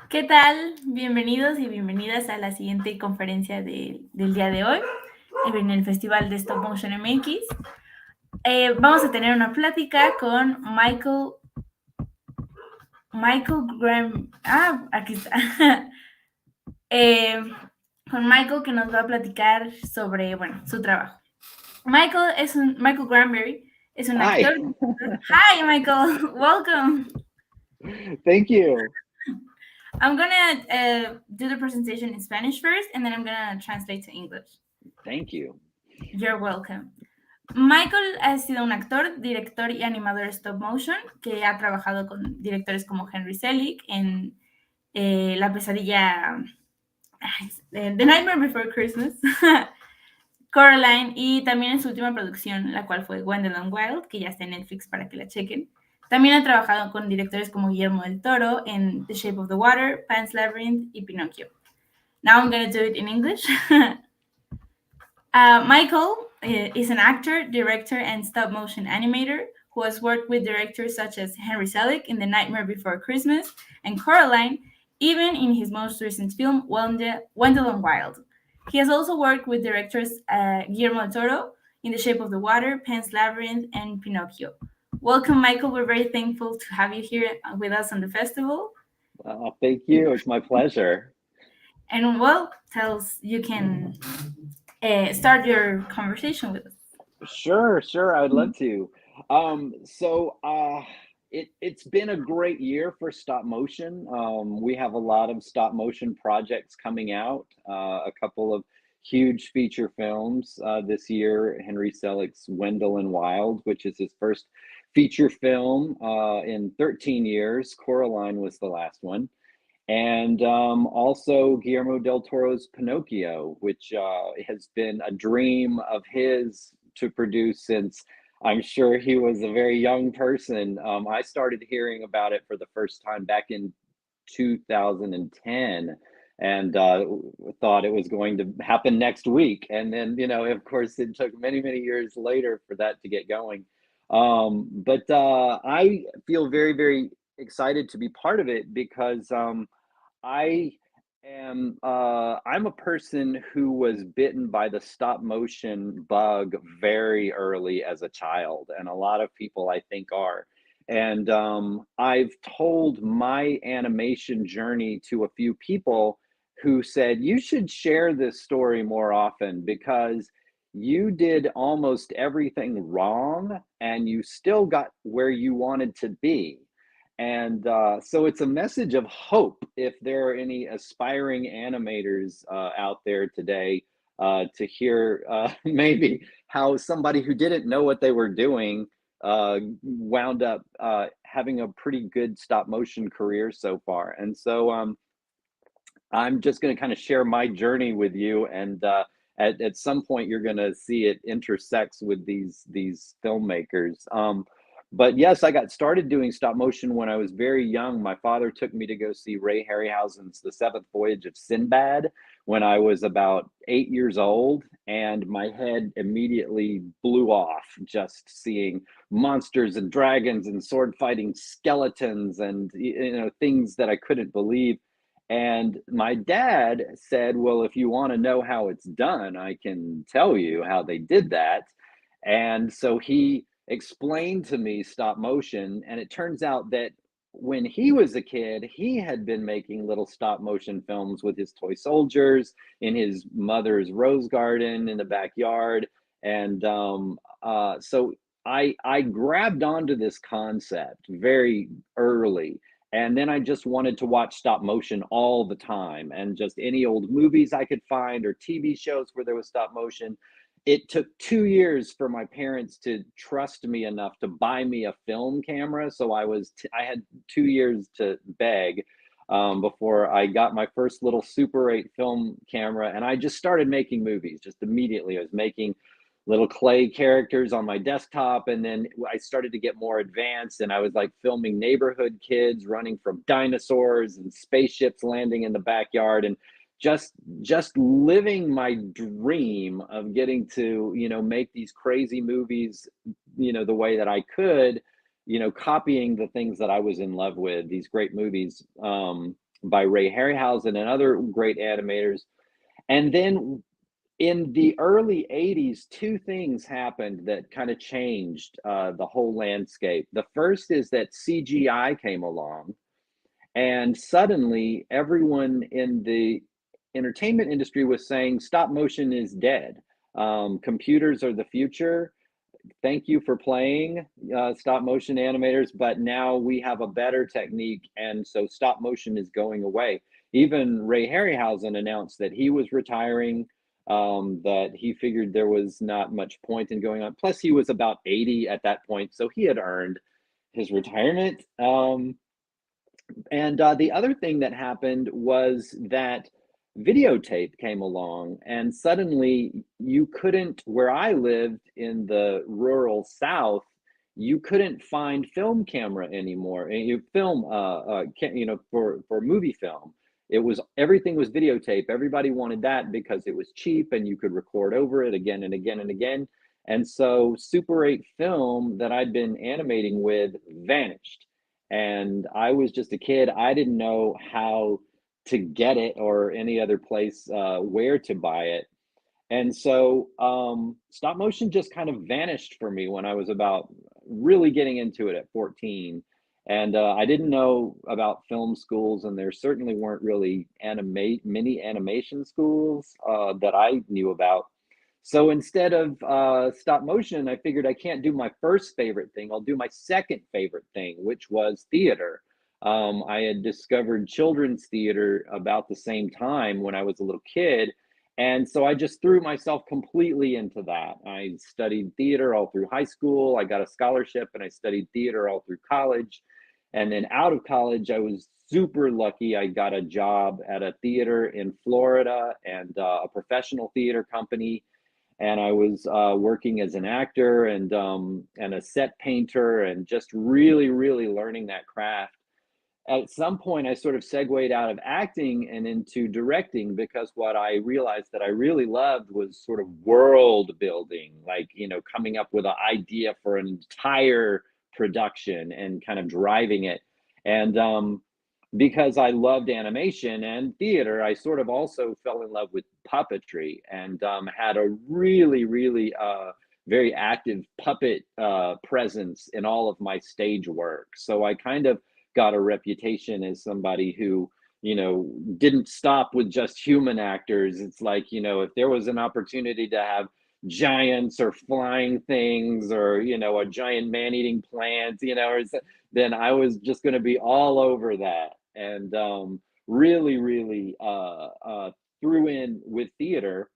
¿Qué tal? Bienvenidos y bienvenidas a la siguiente conferencia del día de hoy en el Festival de Stop Motion MX. Vamos a tener una plática con Michael Graham. Aquí está. Eh, con Michael, que nos va a platicar sobre, bueno, su trabajo. Michael Granberry es un actor. Hi. Hi, Michael. Welcome. Thank you. I'm gonna do the presentation in Spanish first, and then I'm gonna translate to English. Thank you. You're welcome. Michael ha sido un actor, director y animador stop motion que ha trabajado con directores como Henry Selick en La pesadilla, The Nightmare Before Christmas, CORALINE, y también en su última producción, la cual fue WENDELL WILD, que ya está en Netflix para que la chequen. También ha trabajado con directores como Guillermo del Toro en The Shape of the Water, Pan's Labyrinth y Pinocchio. Now I'm going to do it in English. Michael is an actor, director, and stop motion animator who has worked with directors such as Henry Selick in The Nightmare Before Christmas and Coraline, even in his most recent film, Wendell Wild. He has also worked with directors Guillermo del Toro in The Shape of the Water, Pan's Labyrinth, and Pinocchio. Welcome, Michael. We're very thankful to have you here with us on the festival. Thank you. It's my pleasure. And well, you can start your conversation with us. Sure. I'd love to. It's been a great year for stop motion. We have a lot of stop motion projects coming out. A couple of huge feature films this year. Henry Selick's Wendell Wild, which is his first feature film in 13 years. Coraline was the last one. And also Guillermo del Toro's Pinocchio, which has been a dream of his to produce since I'm sure he was a very young person. I started hearing about it for the first time back in 2010 and thought it was going to happen next week. And then, of course, it took many, many years later for that to get going. But I feel very, very excited to be part of it because I I'm a person who was bitten by the stop motion bug very early as a child, and a lot of people I think are. And I've told my animation journey to a few people who said, you should share this story more often because you did almost everything wrong and you still got where you wanted to be. And so it's a message of hope if there are any aspiring animators out there today to hear maybe how somebody who didn't know what they were doing wound up having a pretty good stop motion career so far. And so I'm just going to kind of share my journey with you, and at some point you're going to see it intersects with these filmmakers. But yes, I got started doing stop motion when I was very young. My father took me to go see Ray Harryhausen's The Seventh Voyage of Sinbad when I was about 8 years old, and my head immediately blew off just seeing monsters and dragons and sword fighting skeletons and things that I couldn't believe. And my dad said, well, if you want to know how it's done, I can tell you how they did that. And so he explained to me stop motion. And it turns out that when he was a kid, he had been making little stop motion films with his toy soldiers in his mother's rose garden in the backyard. And so I grabbed onto this concept very early. And then I just wanted to watch stop motion all the time, and just any old movies I could find or TV shows where there was stop motion. It took 2 years for my parents to trust me enough to buy me a film camera. So I had 2 years to beg before I got my first little Super 8 film camera. And I just started making movies just immediately. I was making little clay characters on my desktop, and then I started to get more advanced, and I was like filming neighborhood kids running from dinosaurs and spaceships landing in the backyard, and just living my dream of getting to make these crazy movies the way that I could, copying the things that I was in love with, these great movies. by Ray Harryhausen and other great animators. And then in the early 80s, two things happened that kind of changed the whole landscape. The first is that CGI came along, and suddenly everyone in the entertainment industry was saying stop motion is dead. Computers are the future. Thank you for playing stop motion animators, but now we have a better technique, and so stop motion is going away. Even Ray Harryhausen announced that he was retiring, that he figured there was not much point in going on. Plus, he was about 80 at that point, so he had earned his retirement. And the other thing that happened was that videotape came along, and suddenly you couldn't, where I lived in the rural South, you couldn't find film camera anymore. And you film, for movie film, it was, everything was videotape. Everybody wanted that because it was cheap and you could record over it again and again and again. And so Super 8 film that I'd been animating with vanished. And I was just a kid. I didn't know how to get it or any other place where to buy it. And so stop motion just kind of vanished for me when I was about really getting into it at 14. And I didn't know about film schools, and there certainly weren't really many animation schools that I knew about. So instead of stop motion, I figured I can't do my first favorite thing. I'll do my second favorite thing, which was theater. I had discovered children's theater about the same time when I was a little kid. And so I just threw myself completely into that. I studied theater all through high school. I got a scholarship and I studied theater all through college. And then out of college, I was super lucky. I got a job at a theater in Florida and a professional theater company, and I was working as an actor and a set painter, and just really, really learning that craft. At some point, I sort of segued out of acting and into directing, because what I realized that I really loved was sort of world building, like, coming up with an idea for an entire production and kind of driving it. And because I loved animation and theater, I sort of also fell in love with puppetry, and had a really, really very active puppet presence in all of my stage work. So I kind of got a reputation as somebody who, didn't stop with just human actors. It's like, if there was an opportunity to have giants or flying things, or, a giant man-eating plant, then I was just going to be all over that. And really, really threw in with theater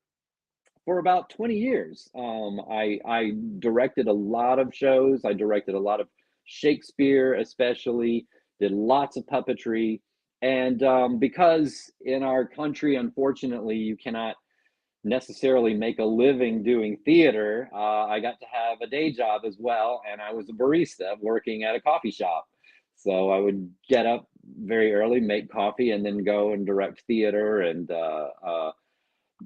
for about 20 years. I directed a lot of shows. I directed a lot of Shakespeare, especially, did lots of puppetry. And because in our country, unfortunately, you cannot necessarily make a living doing theater, I got to have a day job as well. And I was a barista working at a coffee shop. So I would get up very early, make coffee, and then go and direct theater, and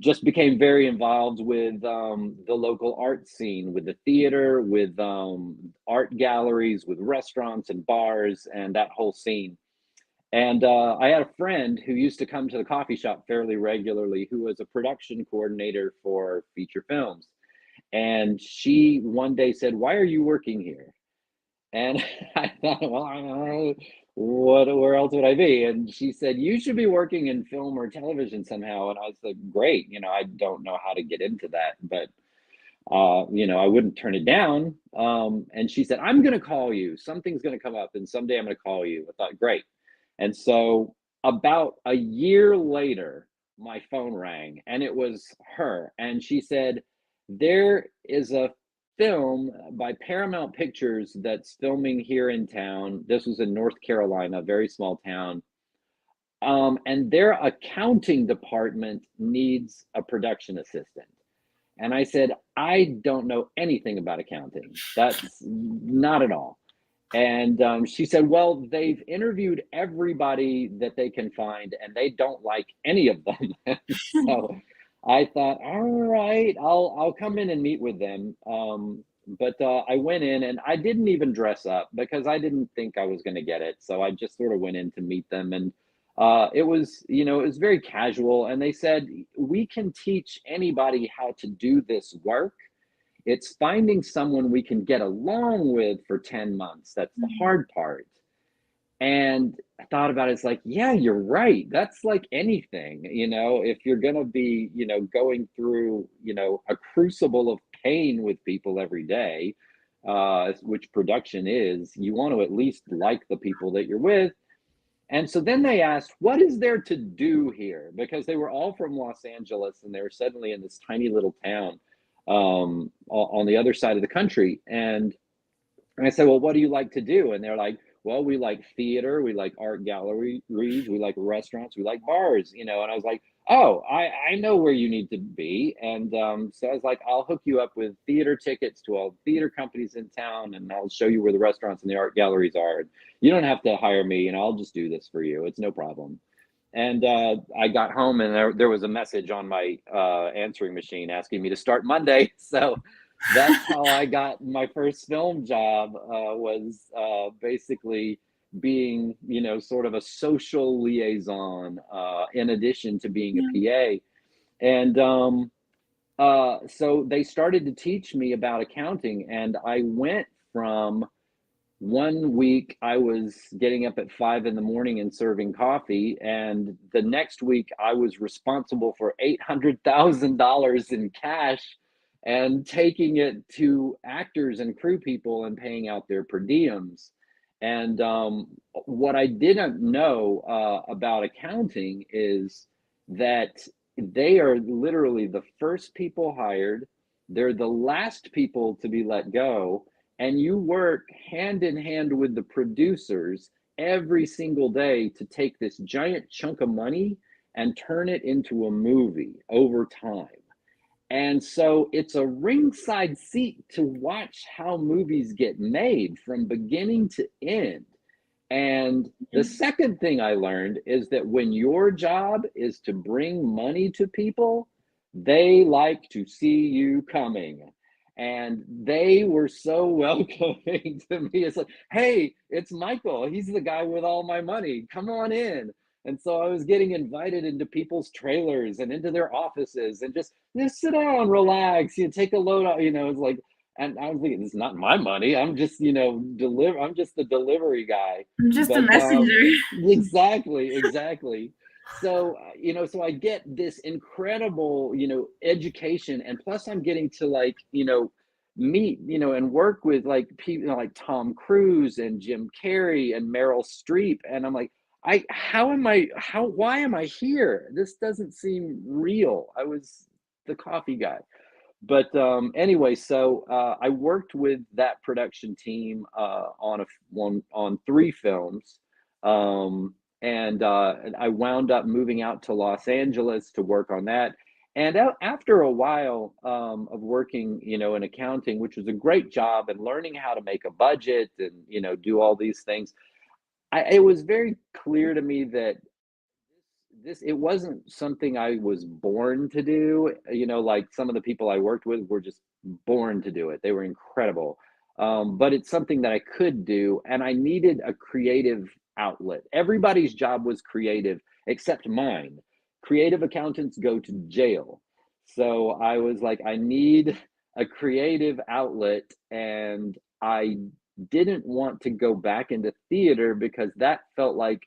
just became very involved with the local art scene, with the theater, with art galleries, with restaurants and bars, and that whole scene. And I had a friend who used to come to the coffee shop fairly regularly, who was a production coordinator for feature films. And she one day said, "Why are you working here?" And I thought, well, I don't know, where else would I be? And she said, "You should be working in film or television somehow." And I was like, great, I don't know how to get into that, but I wouldn't turn it down. And she said, "I'm going to call you. Something's going to come up, and someday I'm going to call you." I thought, great. And so about a year later, my phone rang, and it was her. And she said, "There is a film by Paramount Pictures that's filming here in town." This was in North Carolina, a very small town. And their accounting department needs a production assistant. And I said, "I don't know anything about accounting. That's not at all." And she said, "Well, they've interviewed everybody that they can find, and they don't like any of them." So I thought, all right, I'll come in and meet with them. But I went in, and I didn't even dress up because I didn't think I was going to get it. So I just sort of went in to meet them, and It was, you know, it was very casual, and they said, we can teach anybody how to do this work. It's finding someone we can get along with for 10 months. That's the hard part. And I thought about it, it's like, yeah, you're right. That's like anything, you know, if you're going to be, you know, going through, you know, a crucible of pain with people every day, which production is, you want to at least like the people that you're with. And so then they asked, what is there to do here? Because they were all from Los Angeles and they were suddenly in this tiny little town on the other side of the country. And I said, well, what do you like to do? And they're like, well, we like theater, we like art galleries, we like restaurants, we like bars, you know. And I was like, oh, I know where you need to be. And so I was like, I'll hook you up with theater tickets to all the theater companies in town, and I'll show you where the restaurants and the art galleries are. And you don't have to hire me, and I'll just do this for you. It's no problem. And I got home, and there was a message on my answering machine asking me to start Monday. So that's how I got my first film job, was basically being, you know, sort of a social liaison in addition to being a PA. And so they started to teach me about accounting, and I went from one week I was getting up at 5 in the morning and serving coffee, and the next week I was responsible for $800,000 in cash and taking it to actors and crew people and paying out their per diems. And what I didn't know about accounting is that they are literally the first people hired, they're the last people to be let go, and you work hand in hand with the producers every single day to take this giant chunk of money and turn it into a movie over time. And so it's a ringside seat to watch how movies get made from beginning to end. And the second thing I learned is that when your job is to bring money to people, they like to see you coming. And they were so welcoming to me. It's like, hey, it's Michael. He's the guy with all my money. Come on in. And so I was getting invited into people's trailers and into their offices and just sit down, relax, you know, take a load out, you know, it's like, and I was thinking, it's not my money. I'm just, you know, I'm just the delivery guy. I'm just a But messenger. exactly. So, you know, so I get this incredible, you know, education, and plus I'm getting to, like, you know, meet, you know, and work with like people, you know, like Tom Cruise and Jim Carrey and Meryl Streep. And I'm like, why am I here? This doesn't seem real. I was the coffee guy. But anyway, so I worked with that production team on 3 films, and I wound up moving out to Los Angeles to work on that. And after a while of working, you know, in accounting, which was a great job, and learning how to make a budget and, you know, do all these things, it was very clear to me that this it wasn't something I was born to do. You know, like some of the people I worked with were just born to do it. They were incredible. But it's something that I could do, and I needed a creative outlet. Everybody's job was creative except mine. Creative accountants go to jail. So I was like, I need a creative outlet, and I didn't want to go back into theater because that felt like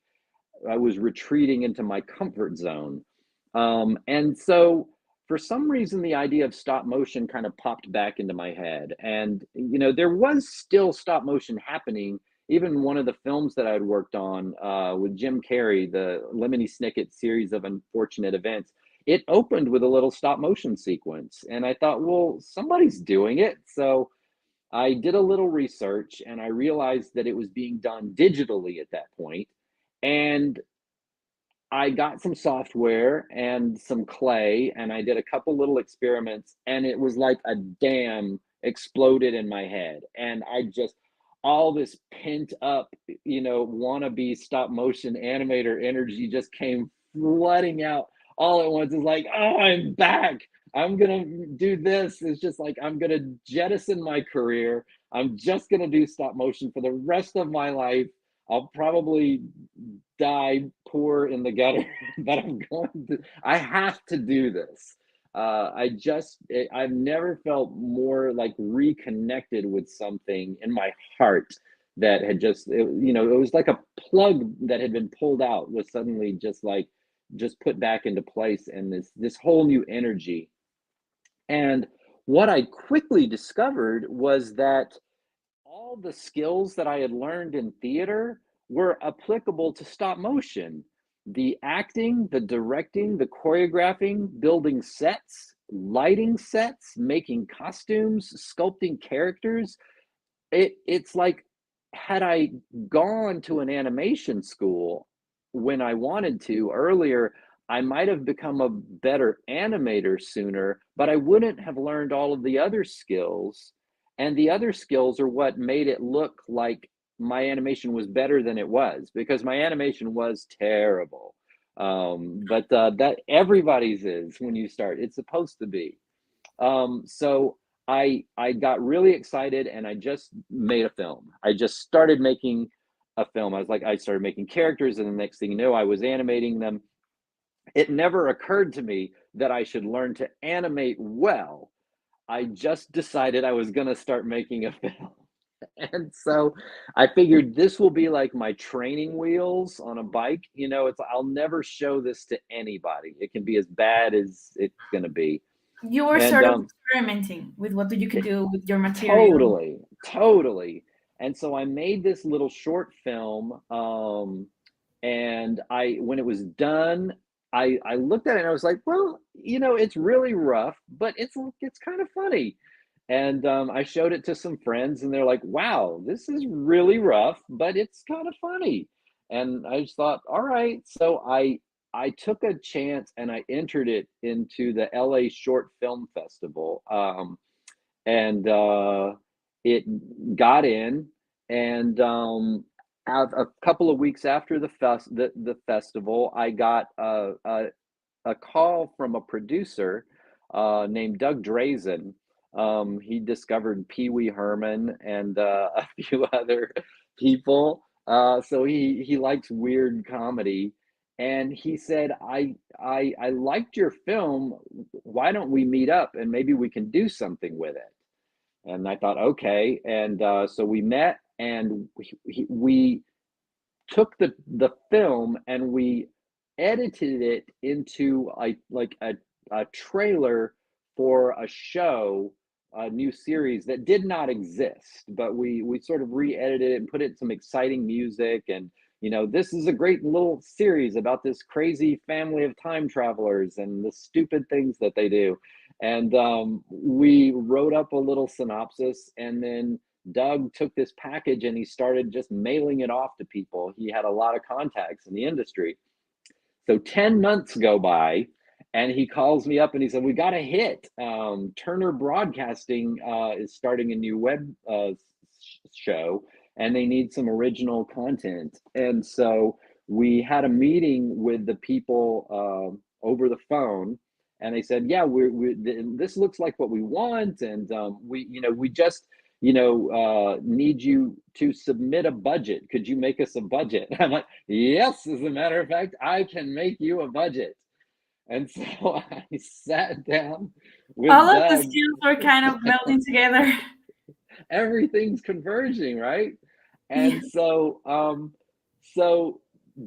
I was retreating into my comfort zone. And so for some reason, the idea of stop motion kind of popped back into my head. And, you know, there was still stop motion happening. Even one of the films that I'd worked on with Jim Carrey, the Lemony Snicket series of unfortunate events, it opened with a little stop motion sequence. And I thought, well, somebody's doing it. So I did a little research, and I realized that it was being done digitally at that point. And I got some software and some clay, and I did a couple little experiments, and it was like a dam exploded in my head. And I just, all this pent up, you know, wannabe stop motion animator energy just came flooding out all at once. It's like, oh, I'm back. I'm gonna do this. It's just like, I'm gonna jettison my career. I'm just gonna do stop motion for the rest of my life. I'll probably die poor in the gutter, but I have to do this. I've never felt more like reconnected with something in my heart that had it was like a plug that had been pulled out was suddenly just put back into place, and this whole new energy. And what I quickly discovered was that all the skills that I had learned in theater were applicable to stop motion. The acting, the directing, the choreographing, building sets, lighting sets, making costumes, sculpting characters. It's like, had I gone to an animation school when I wanted to earlier, I might have become a better animator sooner, but I wouldn't have learned all of the other skills. And the other skills are what made it look like my animation was better than it was, because my animation was terrible. But that everybody's is when you start. It's supposed to be. So I got really excited, and I just made a film. I just started making a film. I started making characters, and the next thing you know, I was animating them. It never occurred to me that I should learn to animate well. I just decided I was going to start making a film. And so I figured this will be like my training wheels on a bike. I'll never show this to anybody. It can be as bad as it's going to be. You were And sort of experimenting with what you could do with your material. totally. And so I made this little short film, and when it was done, I looked at it and I was like, well, it's really rough, but it's kind of funny. And I showed it to some friends, and they're like, wow, this is really rough, but it's kind of funny. And I just thought, all right. So I took a chance and I entered it into the LA Short Film Festival. And it got in, and a couple of weeks after the festival, I got a call from a producer named Doug Drazen. He discovered Pee Wee Herman and a few other people. So he likes weird comedy, and he said, I liked your film. Why don't we meet up and maybe we can do something with it? And I thought, okay. And so we met, and we took the film and we edited it into a trailer for a show, a new series that did not exist, but we sort of re-edited it and put it some exciting music. And this is a great little series about this crazy family of time travelers and the stupid things that they do. And we wrote up a little synopsis, and then Doug took this package and he started just mailing it off to people. He had a lot of contacts in the industry. So 10 months go by, and he calls me up and he said, we got a hit. Turner Broadcasting is starting a new web show, and they need some original content. And so we had a meeting with the people over the phone, and they said, yeah, this looks like what we want. And we just need you to submit a budget. Could you make us a budget? I'm like, yes, as a matter of fact, I can make you a budget. And so I sat down with All of the Doug. skills were kind of melting together. Everything's converging, right? Yeah. And so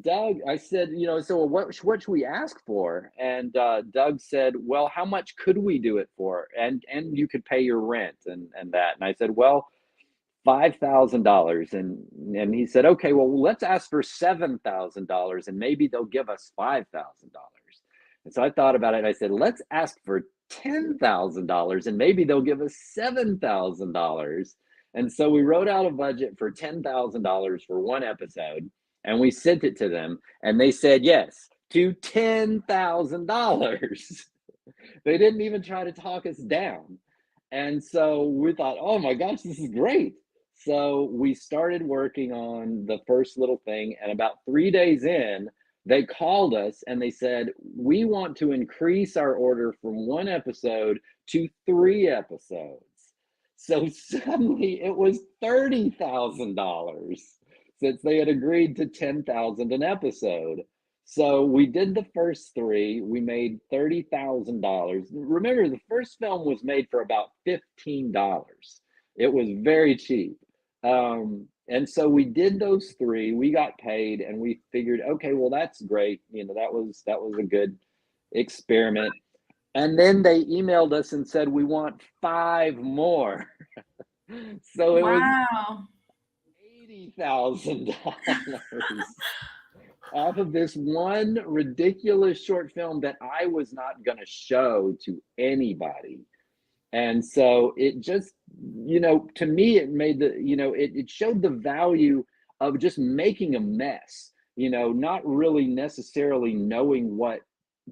Doug, I said, so what should we ask for? And Doug said, well, how much could we do it for? And you could pay your rent and that. And I said, well, $5,000. And he said, okay, well, let's ask for $7,000, and maybe they'll give us $5,000. And so I thought about it, and I said, let's ask for $10,000, and maybe they'll give us $7,000. And so we wrote out a budget for $10,000 for one episode, and we sent it to them, and they said yes to $10,000. They didn't even try to talk us down. And so we thought, oh my gosh, this is great. So we started working on the first little thing, and about 3 days in, they called us and they said, we want to increase our order from one episode to 3 episodes. So suddenly it was $30,000. since they had agreed to 10,000 an episode. So we did the first three. We made $30,000. Remember, the first film was made for about $15. It was very cheap. And so we did those three. We got paid, and we figured, okay, well, that's great. You know, that was a good experiment. And then they emailed us and said, we want 5 more. So it was Wow. $80,000 off of this one ridiculous short film that I was not going to show to anybody. And so it just, you know, to me, it made the, you know, it showed the value of just making a mess, you know, not really necessarily knowing what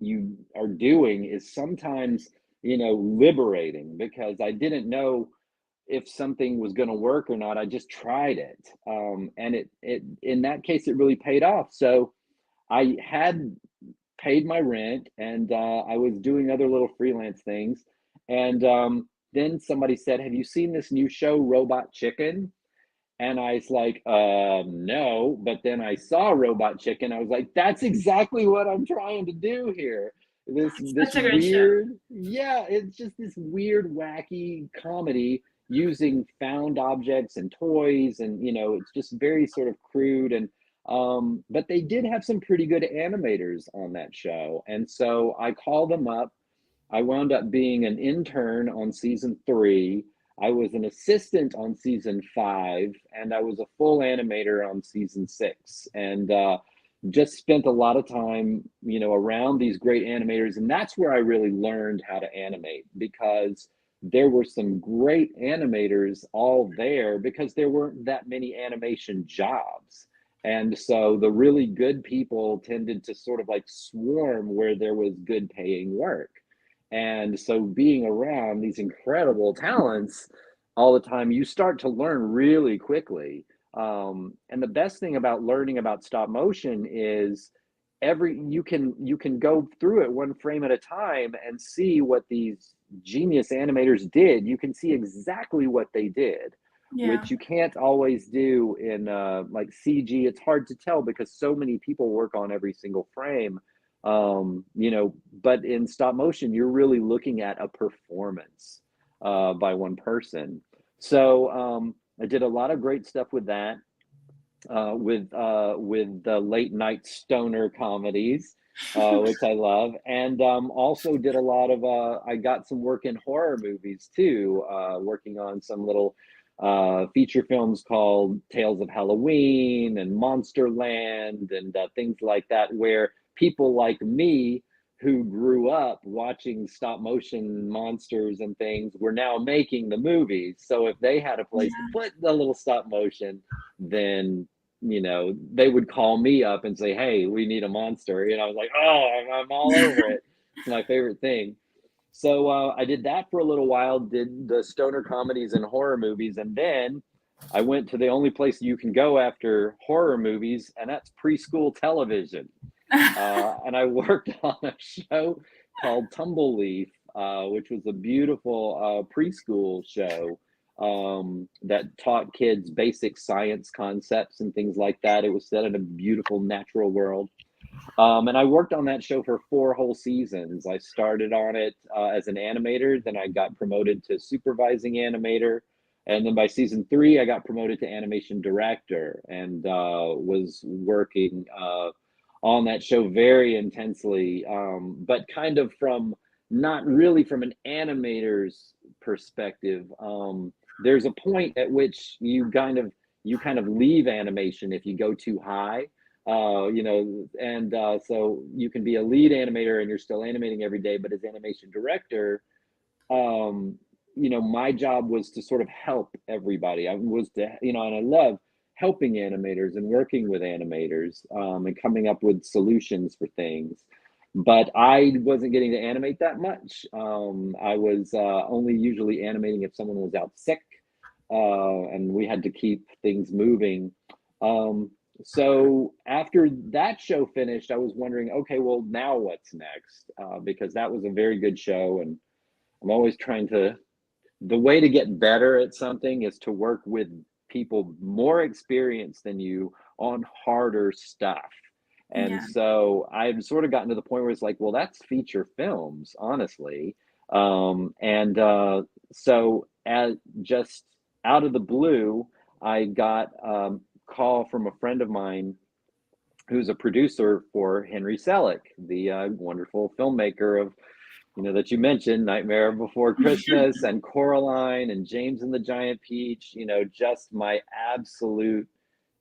you are doing is sometimes, you know, liberating, because I didn't know if something was going to work or not. I just tried it. And it, in that case, it really paid off. So I had paid my rent, and I was doing other little freelance things. And then somebody said, have you seen this new show, Robot Chicken? And I was like, no. But then I saw Robot Chicken. I was like, that's exactly what I'm trying to do here. This Such a great show. weird, yeah, it's just this weird, wacky comedy using found objects and toys, and you know, it's just very sort of crude. And but they did have some pretty good animators on that show, and so I called them up. I wound up being an intern on season 3. I was an assistant on season 5, and I was a full animator on season 6. And just spent a lot of time, you know, around these great animators. And that's where I really learned how to animate, because there were some great animators all there, because there weren't that many animation jobs. And so the really good people tended to sort of like swarm where there was good paying work. And so being around these incredible talents all the time, you start to learn really quickly. And the best thing about learning about stop motion is you can go through it one frame at a time and see what these genius animators did. You can see exactly what they did, Yeah. which you can't always do in like CG. It's hard to tell because so many people work on every single frame. You know, but in stop motion, you're really looking at a performance by one person. So I did a lot of great stuff with that, with the late night stoner comedies, which I love, and also did a lot of. I got some work in horror movies too, working on some little feature films called Tales of Halloween and Monsterland and things like that, where people like me who grew up watching stop motion monsters and things were now making the movies. So if they had a place to put the little stop motion, then you know they would call me up and say, hey, we need a monster. You know, I was like, oh, I'm all over it. It's my favorite thing. So I did that for a little while, did the stoner comedies and horror movies, and then I went to the only place you can go after horror movies, and that's preschool television. And I worked on a show called Tumbleleaf, which was a beautiful preschool show that taught kids basic science concepts and things like that. It was set in a beautiful natural world. And I worked on that show for 4 whole seasons. I started on it as an animator, then I got promoted to supervising animator. And then by season 3, I got promoted to animation director and was working on that show very intensely, but kind of from not really from an animator's perspective. There's a point at which you kind of leave animation if you go too high. You know, and so you can be a lead animator and you're still animating every day, but as animation director, you know, my job was to sort of help everybody. I was to, you know, and I love helping animators and working with animators and coming up with solutions for things. But I wasn't getting to animate that much. I was only usually animating if someone was out sick, and we had to keep things moving. So after that show finished, I was wondering, okay, well, now what's next? Because that was a very good show, and I'm always trying to. The way to get better at something is to work with people more experienced than you on harder stuff. And Yeah. so I've sort of gotten to the point where it's like, well, that's feature films, honestly. So as just out of the blue, I got a call from a friend of mine who's a producer for Henry Selick, the wonderful filmmaker of, that you mentioned, Nightmare Before Christmas and Coraline and James and the Giant Peach, just my absolute,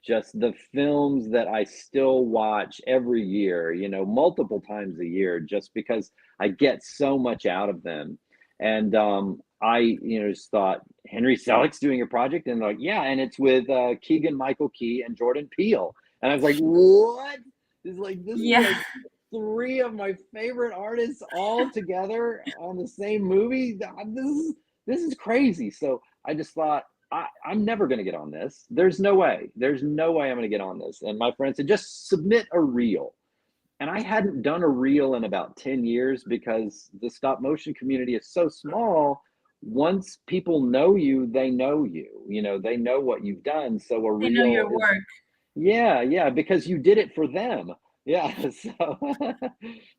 just the films that I still watch every year, multiple times a year, just because I get so much out of them. And I, just thought, Henry Selick's doing a project, and like, yeah, and it's with Keegan Michael Key and Jordan Peele. And I was like, what? This is like three of my favorite artists all together on the same movie. This is crazy. So I just thought, I'm never going to get on this. There's no way. There's no way I'm going to get on this. And my friend said, just submit a reel. And I hadn't done a reel in about 10 years because the stop motion community is so small. Once people know you, they know you. They know what you've done. So a They know reel your is, work. yeah, because you did it for them. Yeah.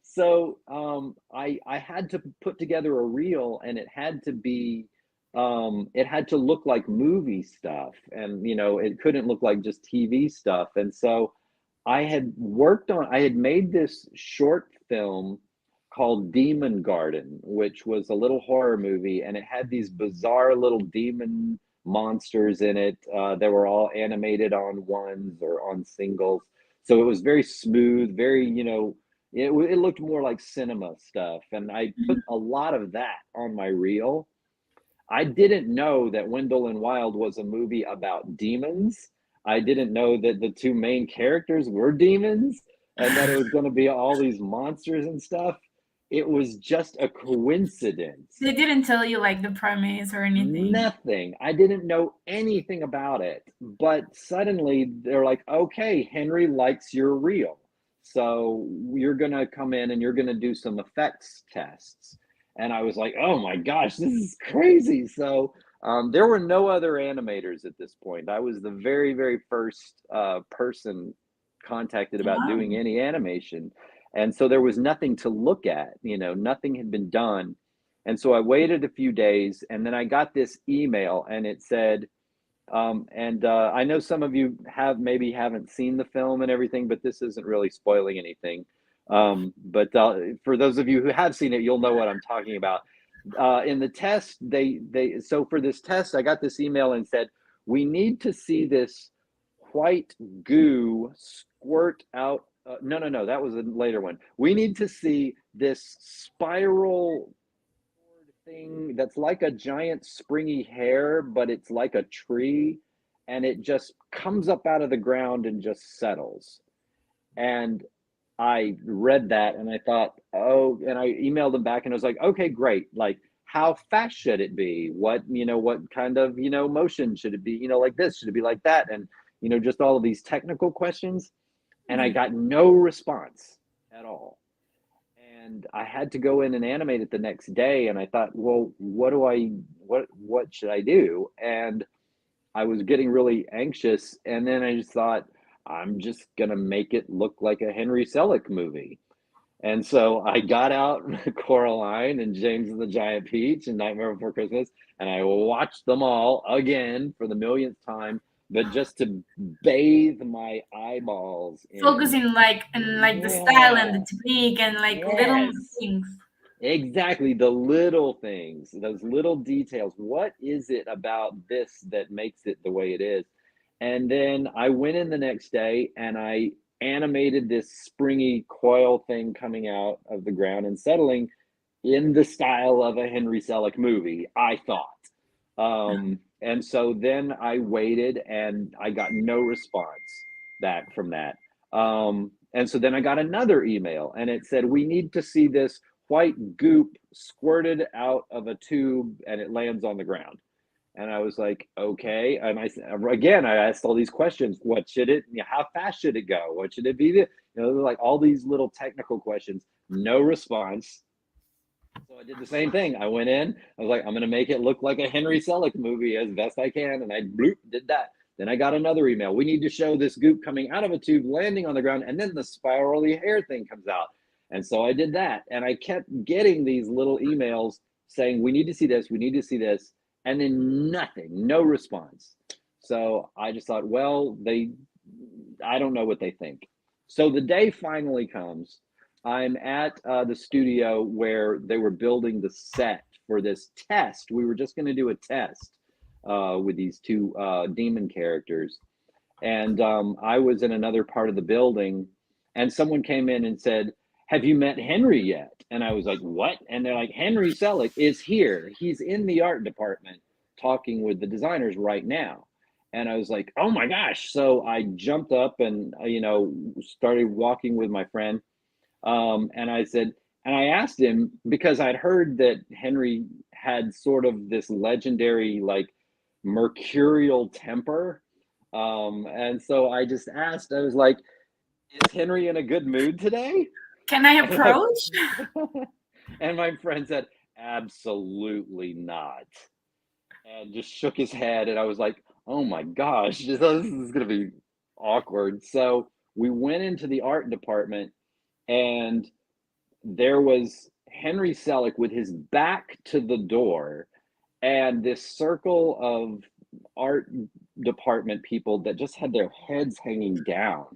So I had to put together a reel, and it had to look like movie stuff, and it couldn't look like just TV stuff. And so I had made this short film called Demon Garden, which was a little horror movie, and it had these bizarre little demon monsters in it. They were all animated on ones or on singles. So it was very smooth, very, it looked more like cinema stuff. And I put a lot of that on my reel. I didn't know that Wendell and Wild was a movie about demons. I didn't know that the two main characters were demons and that it was going to be all these monsters and stuff. It was just a coincidence. They didn't tell you like the premise or anything. Nothing. I didn't know anything about it. But suddenly they're like, okay, Henry likes your reel. So you're going to come in and you're going to do some effects tests. And I was like, oh my gosh, this is crazy. So there were no other animators at this point. I was the very, very first person contacted about doing any animation. And so there was nothing to look at, nothing had been done. And so I waited a few days, and then I got this email, and it said, I know some of you haven't seen the film and everything, but this isn't really spoiling anything. But for those of you who have seen it, you'll know what I'm talking about. In the test, so for this test, I got this email and said, we need to see this white goo squirt out. No, that was a later one. We need to see this spiral thing that's like a giant springy hair, but it's like a tree, and it just comes up out of the ground and just settles. And I read that and I thought, oh, and I emailed them back and I was like, okay, great. Like, how fast should it be? What kind of, motion should it be? Like this, should it be like that? And, just all of these technical questions. And I got no response at all. And I had to go in and animate it the next day. And I thought, well, what should I do? And I was getting really anxious. And then I just thought, I'm just going to make it look like a Henry Selick movie. And so I got out Coraline and James and the Giant Peach and Nightmare Before Christmas, and I watched them all again for the millionth time, but just to bathe my eyeballs in Focusing in the style and the technique and little things. Exactly, the little things, those little details. What is it about this that makes it the way it is? And then I went in the next day and I animated this springy coil thing coming out of the ground and settling in the style of a Henry Selick movie, I thought. And so then I waited and I got no response back from that. And so then I got another email and it said, we need to see this white goop squirted out of a tube and it lands on the ground. And I was like, okay. And I asked all these questions. What should it, how fast should it go? What should it be? Like all these little technical questions, no response. So I did the same thing. I went in, I was like, I'm going to make it look like a Henry Selick movie as best I can. And I did that. Then I got another email. We need to show this goop coming out of a tube, landing on the ground, and then the spirally hair thing comes out. And so I did that. And I kept getting these little emails saying, we need to see this, we need to see this. And then nothing, no response. So I just thought, well, I don't know what they think. So the day finally comes. I'm at the studio where they were building the set for this test. We were just going to do a test with these two demon characters. And I was in another part of the building, and someone came in and said, have you met Henry yet? And I was like, what? And they're like, Henry Selick is here. He's in the art department talking with the designers right now. And I was like, oh my gosh. So I jumped up and, started walking with my friend. And I asked him, because I'd heard that Henry had sort of this legendary, like, mercurial temper. And so I just asked, I was like, is Henry in a good mood today? Can I approach? And my friend said, absolutely not. And just shook his head. And I was like, oh my gosh, this is going to be awkward. So we went into the art department, and there was Henry Selick with his back to the door, and this circle of art department people that just had their heads hanging down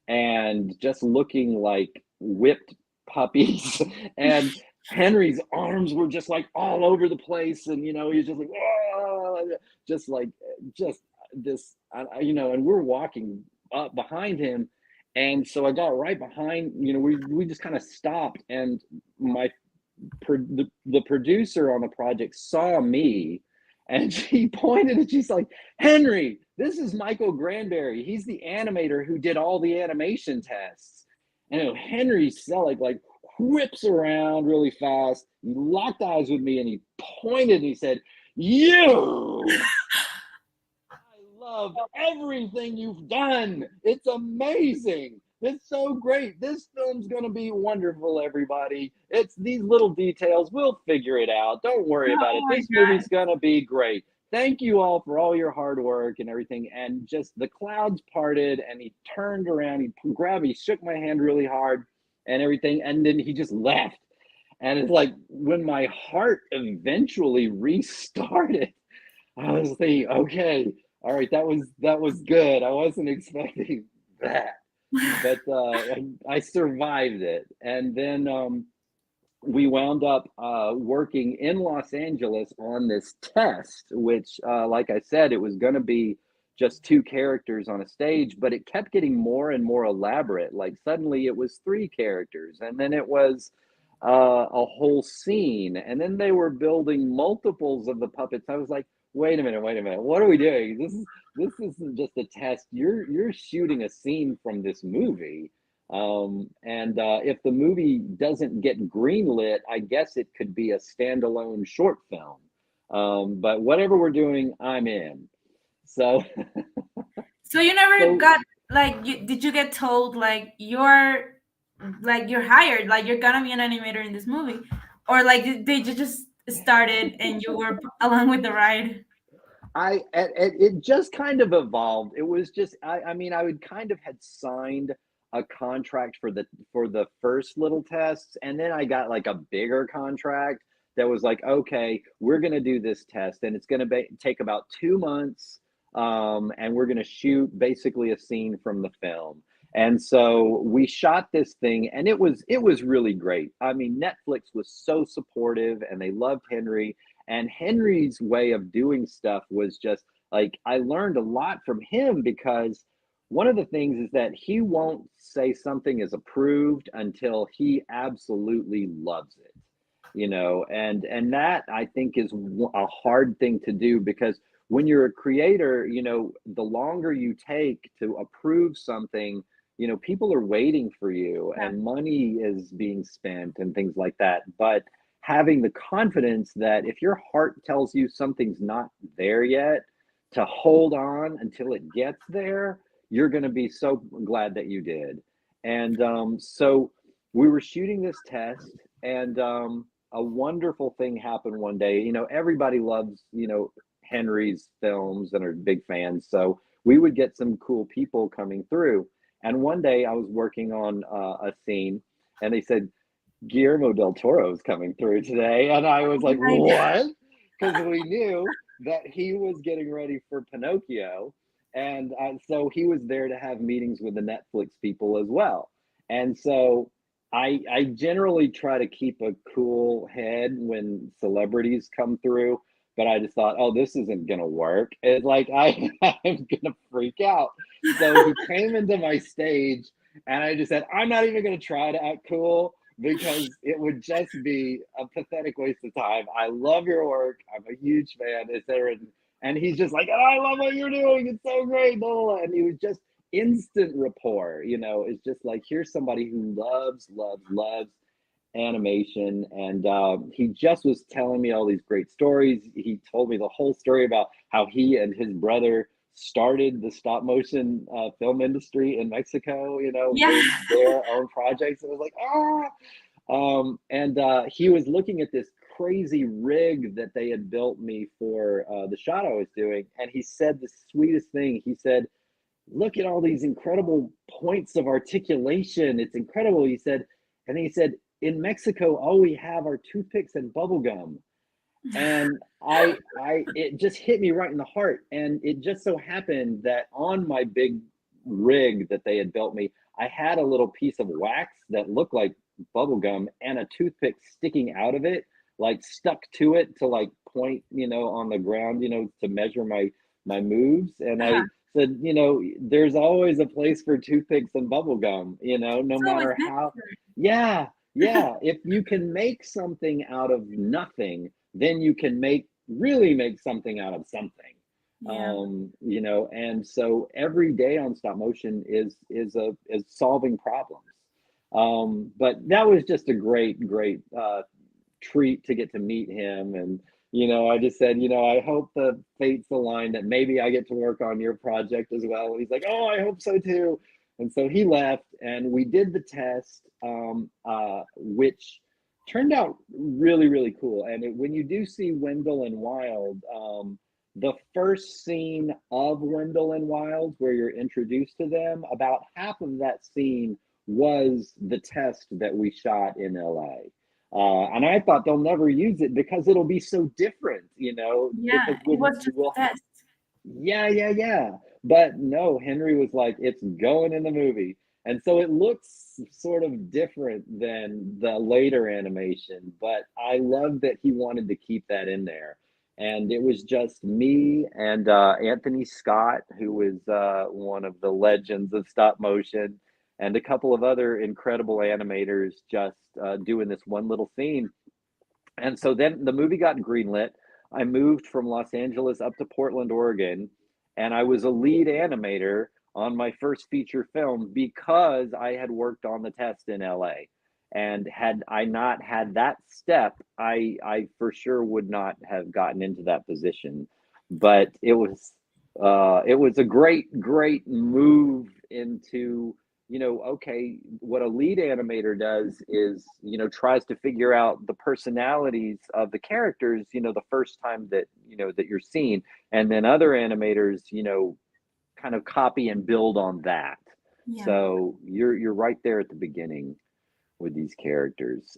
and just looking like whipped puppies. And Henry's arms were just like all over the place, and he was just like, oh, just this, and we're walking up behind him. And so I got right behind, we just kind of stopped, and the producer on the project saw me, and she pointed and she's like, Henry, this is Michael Granberry. He's the animator who did all the animation tests. And Henry Selick like whips around really fast. He locked eyes with me and he pointed and he said, you! I love everything you've done. It's amazing. It's so great. This film's going to be wonderful, everybody. It's these little details. We'll figure it out. Don't worry about it. This movie's going to be great. Thank you all for all your hard work and everything. And just the clouds parted, and he turned around, he shook my hand really hard and everything. And then he just left. And it's like when my heart eventually restarted, I was thinking, okay, all right, that was good. I wasn't expecting that. But I survived it. And then we wound up working in Los Angeles on this test, which, like I said, it was going to be just two characters on a stage, but it kept getting more and more elaborate. Like suddenly it was three characters, and then it was a whole scene, and then they were building multiples of the puppets. I was like, wait a minute, what are we doing? This isn't just a test. You're shooting a scene from this movie. And if the movie doesn't get greenlit, I guess it could be a standalone short film. But whatever we're doing, I'm in. So So you never got did you get told like you're hired, like you're gonna be an animator in this movie, or like did you just started and you were along with the ride? It just kind of evolved. It was just I mean I would kind of had signed a contract for the first little tests, and then I got like a bigger contract that was like, okay, we're gonna do this test, and it's gonna take about 2 months, and we're gonna shoot basically a scene from the film. And so we shot this thing, and it was really great. I mean, Netflix was so supportive, and they loved Henry. And Henry's way of doing stuff was just like, I learned a lot from him, because one of the things is that he won't say something is approved until he absolutely loves it, and that I think is a hard thing to do, because when you're a creator, the longer you take to approve something, people are waiting for you, and money is being spent and things like that. But having the confidence that if your heart tells you something's not there yet, to hold on until it gets there, you're going to be so glad that you did. And so we were shooting this test, and a wonderful thing happened one day. Everybody loves, Henry's films and are big fans. So we would get some cool people coming through. And one day I was working on a scene, and they said, Guillermo del Toro is coming through today. And I was like, My what? Because we knew that he was getting ready for Pinocchio. And so he was there to have meetings with the Netflix people as well. And so I generally try to keep a cool head when celebrities come through, but I just thought, oh, this isn't gonna work. It's like I'm gonna freak out. So he came into my stage, and I just said, I'm not even gonna try to act cool because it would just be a pathetic waste of time. I love your work. I'm a huge fan, etc. And he's just like, oh, I love what you're doing. It's so great. Blah, blah, blah. And he was just instant rapport. It's just like, here's somebody who loves animation. And he just was telling me all these great stories. He told me the whole story about how he and his brother started the stop motion film industry in Mexico, Yeah. with their own projects. And I was like, and he was looking at this crazy rig that they had built me for the shot I was doing. And he said the sweetest thing. He said, look at all these incredible points of articulation. It's incredible. He said, and he said, in Mexico, all we have are toothpicks and bubble gum. And it just hit me right in the heart. And it just so happened that on my big rig that they had built me, I had a little piece of wax that looked like bubble gum and a toothpick sticking out of it, like stuck to it to like point, on the ground, to measure my moves. And Uh-huh. I said, there's always a place for toothpicks and bubble gum, no So it's matter how. Yeah, yeah. If you can make something out of nothing, then you can really make something out of something. Yeah. And so every day on stop motion is solving problems. But that was just a great treat to get to meet him. And I just said, I hope the fates align that maybe I get to work on your project as well. And he's like, oh, I hope so too. And so he left, and we did the test, which turned out really, really cool. And when you do see Wendell and Wild, the first scene of Wendell and Wild, where you're introduced to them, about half of that scene was the test that we shot in LA. And I thought they'll never use it because it'll be so different, Yeah. It was just a test. yeah. But no, Henry was like, it's going in the movie. And so it looks sort of different than the later animation, but I love that he wanted to keep that in there. And it was just me and Anthony Scott, who was one of the legends of stop motion, and a couple of other incredible animators just doing this one little scene. And so then the movie got greenlit. I moved from Los Angeles up to Portland, Oregon, and I was a lead animator on my first feature film because I had worked on the test in LA. And had I not had that step, I for sure would not have gotten into that position. But it was a great move into, okay, what a lead animator does is, tries to figure out the personalities of the characters, the first time that, that you're seeing. And then other animators, kind of copy and build on that. Yeah. So you're right there at the beginning with these characters.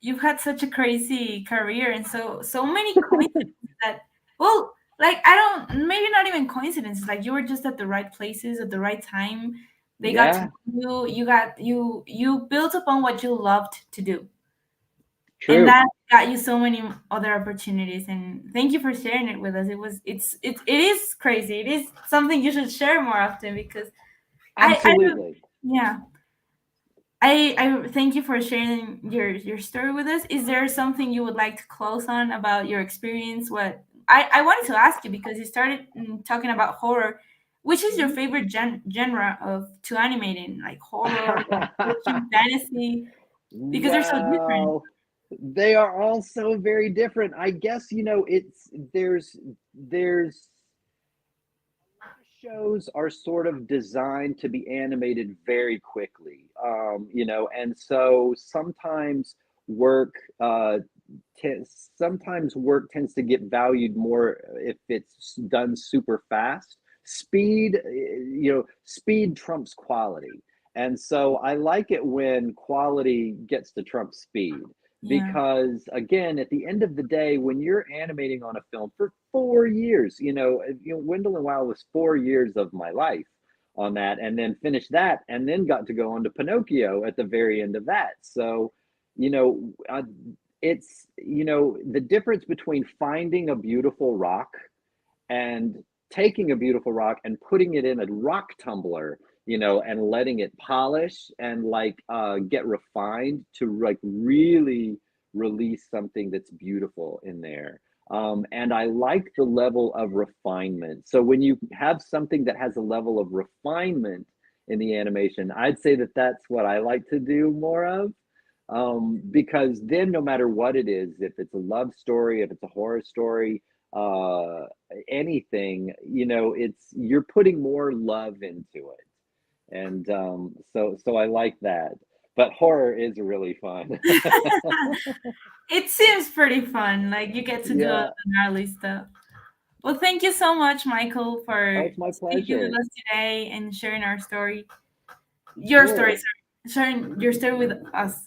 You've had such a crazy career, and so many coincidences that, well, like, I don't, maybe not even coincidences, like you were just at the right places at the right time. They got to Yeah, know you, you built upon what you loved to do, and true. that got you so many other opportunities. And thank you for sharing it with us. It is crazy. It is something you should share more often, because I Absolutely. yeah, I thank you for sharing your story with us. Is there something you would like to close on about your experience? What I wanted to ask you, because you started talking about horror. Which is your Mhm. favorite genre of to animate in, like horror, fiction, fantasy? Because they're so different. Wow. They are all so very different. I guess, there's shows are sort of designed to be animated very quickly. And so sometimes work sometimes work tends to get valued more if it's done super fast. Speed trumps quality. And so I like it when quality gets to trump speed. Yeah. Because again, at the end of the day, when you're animating on a film for 4 years, Wendell and Wild was 4 years of my life on that, and then finished that, and then got to go on to Pinocchio at the very end of that. So, it's the difference between finding a beautiful rock and taking a beautiful rock and putting it in a rock tumbler, and letting it polish and get refined to really release something that's beautiful in there. And I like the level of refinement. So when you have something that has a level of refinement in the animation, I'd say that that's what I like to do more of. Because then no matter what it is, if it's a love story, if it's a horror story, anything, you're putting more love into it. And so I like that. But horror is really fun. It seems pretty fun. Like you get to do all Yeah. the gnarly stuff. Well, thank you so much, Michael, Oh, for it's my speaking with pleasure. us today and sharing our story. Your story, Cool. sorry. Sharing your story with us.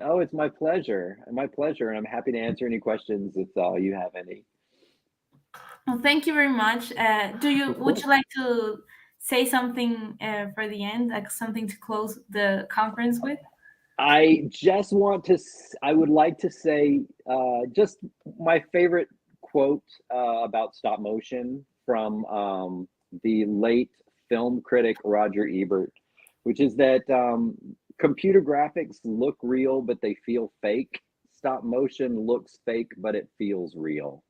Oh, it's my pleasure. My pleasure. And I'm happy to answer any questions if you have any. Well, thank you very much. Of Would you course. like to say something for the end, like something to close the conference with? I would like to say just my favorite quote about stop motion from the late film critic Roger Ebert, which is that computer graphics look real, but they feel fake. Stop motion looks fake, but it feels real.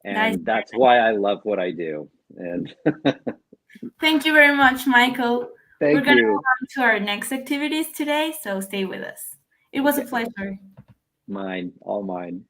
That is And that's why I love what I do. And Thank you very much, Michael. We're thank going to move you. on to our next activities today, so stay with us. It was a Okay, pleasure. mine, all mine.